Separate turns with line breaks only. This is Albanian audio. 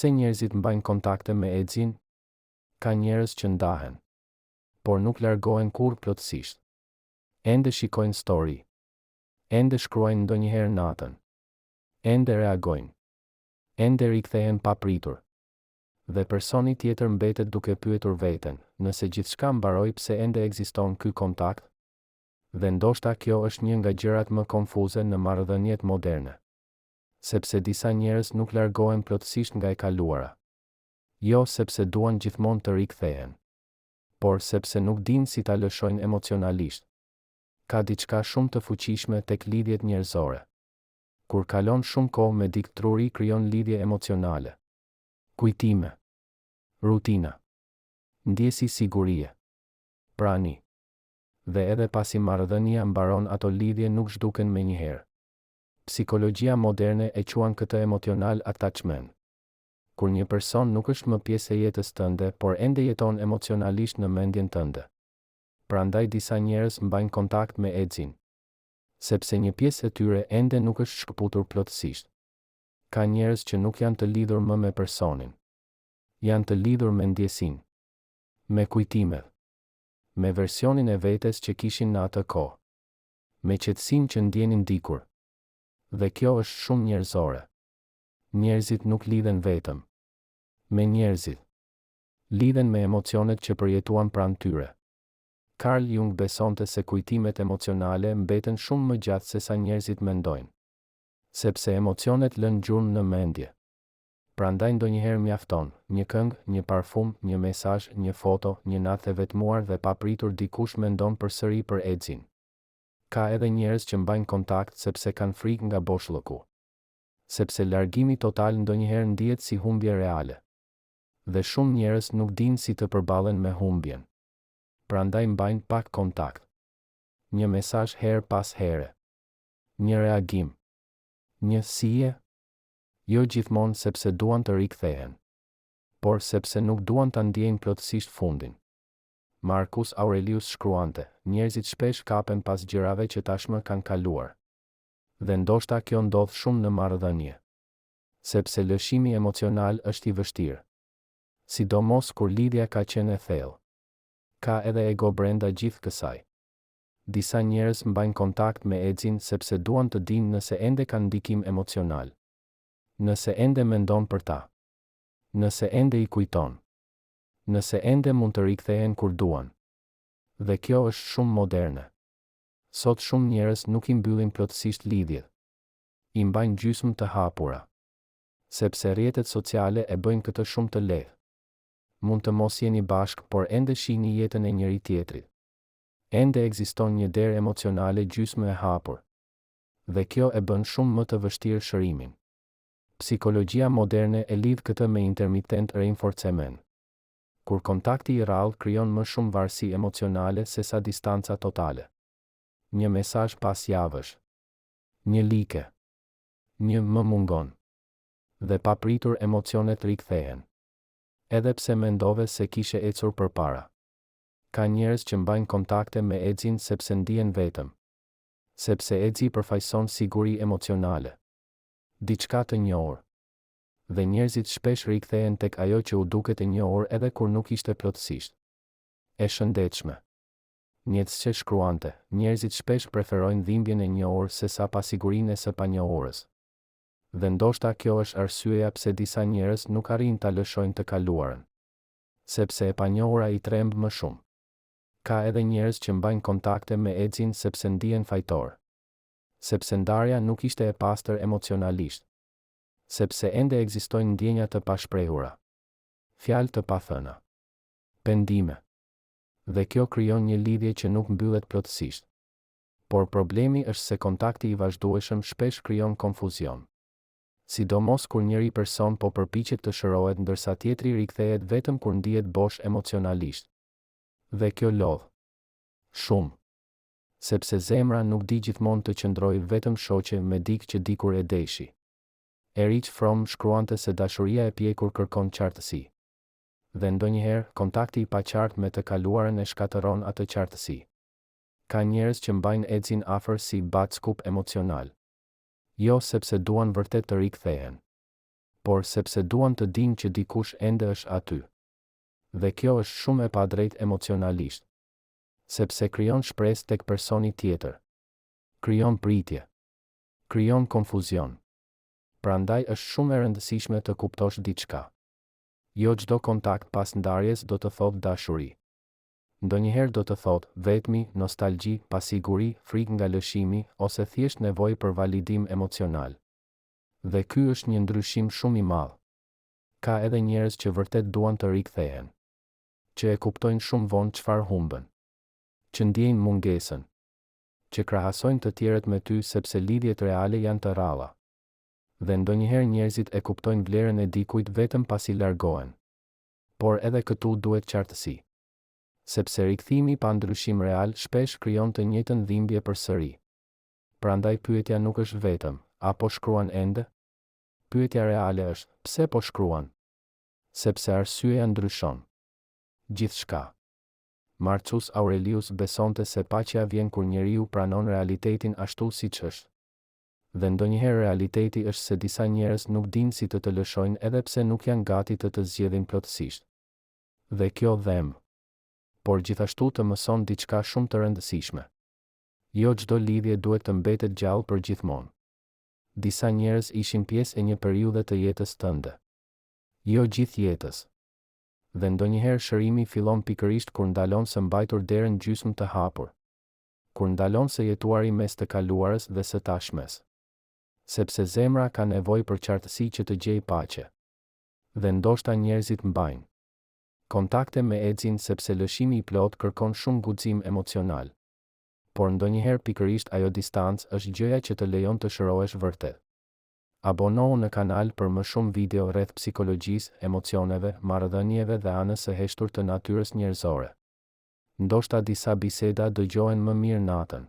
Pse njerëzit mbajnë kontakte me Edzin? Ka njerëz që ndahen, por nuk largohen kurrë plotësisht. Ende shikojnë story. Ende shkruajnë ndonjëherë natën. Ende reagojnë. Ende rikthehen pa pritur. Dhe personi tjetër mbetet duke pyetur veten, nëse gjithçka mbaroi pse ende ekziston ky kontakt? Dhe ndoshta kjo është një nga gjërat më konfuze në marrëdhëniet moderne. Sepse disa njerëz nuk largohen plotësisht nga e kaluara. Jo sepse duan gjithmonë të rikthehen, por sepse nuk dinë si ta lëshojnë emocionalisht. Ka diçka shumë të fuqishme tek lidhjet njerëzore. Kur kalon shumë kohë me dikë truri krijon lidhje emocionale. Kujtime. Rutina. Ndjesi sigurie. Prani. Dhe edhe pasi marrëdhënia mbaron, ato lidhje nuk zhduken menjëherë. Psikologjia moderne e quan këtë emotional attachment. Kur një person nuk është më pjesë e jetës tënde, por ende jeton emocionalisht në mendjen tënde. Prandaj disa njerëz mbajnë kontakt me Edzin, sepse një pjesë e tyre ende nuk është shkëputur plotësisht. Ka njerëz që nuk janë të lidhur më me personin. Janë të lidhur me ndjesinë, me kujtimet, me versionin e vetes që kishin në atë kohë, me qetësinë që ndjenin dikur. Dhe kjo është shumë njerëzore. Njerëzit nuk lidhen vetëm me njerëzit. Lidhen me emocionet që përjetuan pranë tyre. Carl Jung besonte se kujtimet emocionale mbeten shumë më gjatë se sa njerëzit mendojnë. Sepse emocionet lënë gjurmë në mendje. Prandaj ndonjëherë mjafton një këngë, një parfum, një mesazh, një foto, një natë e vetmuar dhe papritur dikush mendon përsëri për Edzin. Ka edhe njerëz që mbajnë kontakt sepse kanë frikë nga boshllëku. Sepse largimi total ndonjëherë ndihet si humbje reale. Dhe shumë njerëz nuk dinë si të përballen me humbjen. Prandaj mbajnë pak kontakt. Një mesazh herë pas here. Një reagim. Një sije. Jo gjithmonë sepse duan të rikthehen, por sepse nuk duan ta ndjejnë plotësisht fundin. Marcus Aurelius shkruante, njerëzit shpesh kapen pas gjërave që tashmë kanë kaluar. Dhe ndoshta kjo ndodh shumë në marrëdhënie. Sepse lëshimi emocional është i vështirë. Sidomos kur lidhja ka qenë e thellë. Ka edhe ego brenda gjithë kësaj. Disa njerëz mbajnë kontakt me Edzin sepse duan të dinë nëse ende kanë ndikim emocional. Nëse ende mendon për ta. Nëse ende i kujton. Nëse ende mund të rikthehen kur duan. Dhe kjo është shumë moderne. Sot shumë njerëz nuk i mbyllin plotësisht lidhjet. I mbajnë gjysmë të hapura. Sepse rrjetet sociale e bëjnë këtë shumë të lehtë. Mund të mos jeni bashkë, por ende shihni jetën e njëri tjetrit. Ende ekziston një derë emocionale gjysmë e hapur. Dhe kjo e bën shumë më të vështirë shërimin. Psikologjia moderne e lidh këtë me intermittent reinforcement. Kur kontakti i rrallë krijon më shumë varësi emocionale se sa distanca totale. Një mesazh pas javësh. Një like. Një më mungon. Dhe papritur emocionet rikthehen. Edhe pse mendove se kishe ecur përpara. Ka njerëz që mbajnë kontakte me Edzin sepse ndihen vetëm. Sepse Edzi përfaqëson siguri emocionale. Diçka të njohur. Dhe njerëzit shpesh rikthehen tek ajo që u duket e njohur edhe kur nuk ishte plotësisht e shëndetshme. Nietzsche shkruante, njerëzit shpesh preferojnë dhimbjen e njohur sesa pasigurinë e së panjohurës. Dhe ndoshta kjo është arsyeja pse disa njerëz nuk arrin ta lëshojnë të kaluarën. Sepse e panjohura i tremb më shumë. Ka edhe njerëz që mbajnë kontakte me Edzin sepse ndihen fajtor. Sepse ndarja nuk ishte e pastër emocionalisht. Sepse ende ekzistojnë ndjenja të pashprehura. Fjalë të pathëna. Pendime. Dhe kjo krijon një lidhje që nuk mbyllet plotësisht. Por problemi është se kontakti i vazhdueshëm shpesh krijon konfuzion. Sidomos kur njëri person po përpiqet të shërohet ndërsa tjetri rikthehet vetëm kur ndihet bosh emocionalisht. Dhe kjo lodh shumë. Sepse zemra nuk di gjithmonë të qëndrojë vetëm shoqe me dikë që dikur e deshi. Erich Fromm shkruante se dashuria e pjekur kërkon qartësi. Dhe ndonjëherë, kontakti i paqartë me të kaluarën e shkatëron atë qartësi. Ka njerëz që mbajnë Edzin afër si backup emocional. Jo sepse duan vërtet të rikthehen, por sepse duan të dinë që dikush ende është aty. Dhe kjo është shumë e padrejtë emocionalisht, sepse krijon shpresë tek personi tjetër. Krijon pritje. Krijon konfuzion. Prandaj është shumë e rëndësishme të kuptosh diçka. Jo çdo kontakt pas ndarjes do të thotë dashuri. Ndonjëherë do të thotë vetmi, nostalgji, pasiguri, frikë nga lëshimi, ose thjesht nevojë për validim emocional. Dhe ky është një ndryshim shumë i madh. Ka edhe njerëz që vërtet duan të rikthehen, që e kuptojnë shumë vonë çfarë humbën, që ndjejnë mungesën, që krahasojnë të tjerët me ty sepse lidhjet reale janë të rralla. Dhe ndonjëherë njerëzit e kuptojnë vlerën e dikujt vetëm pasi largohen. Por edhe këtu duhet qartësi, sepse rikthimi pa ndryshim real shpesh krijon të njëjtën dhimbje përsëri. Prandaj pyetja nuk është vetëm, apo shkruan ende? Pyetja reale është, pse po shkruan? Sepse arsyeja ndryshon gjithçka. Marcus Aurelius besonte se paqja vjen kur njeriu pranon realitetin ashtu siç është. Dhe ndonjëherë realiteti është se disa njerëz nuk dinë si të lëshojnë edhe pse nuk janë gati të zgjedhin plotësisht. Dhe kjo dhem, por gjithashtu të mëson diçka shumë të rëndësishme. Jo çdo lidhje duhet të mbetet gjallë për gjithmonë. Disa njerëz ishin pjesë e një periudhe të jetës tënde. Jo gjithë jetës. Dhe ndonjëherë shërimi fillon pikërisht kur ndalon së mbajtur derën gjysmë të hapur. Kur ndalon së jetuari mes të kaluarës dhe së tashmes. Sepse zemra ka nevojë për qartësi që të gjejë paqe. Dhe ndoshta njerëzit mbajnë kontakte me ecin sepse lëshimi i plot kërkon shumë guxim emocional. Por ndonjëherë pikërisht ajo distancë është gjëja që të lejon të shërohesh vërtet. Abonohu në kanal për më shumë video rreth psikologjisë, emocioneve, marrëdhënieve dhe anës së heshtur të natyrës njerëzore. Ndoshta disa biseda dëgjohen më mirë natën.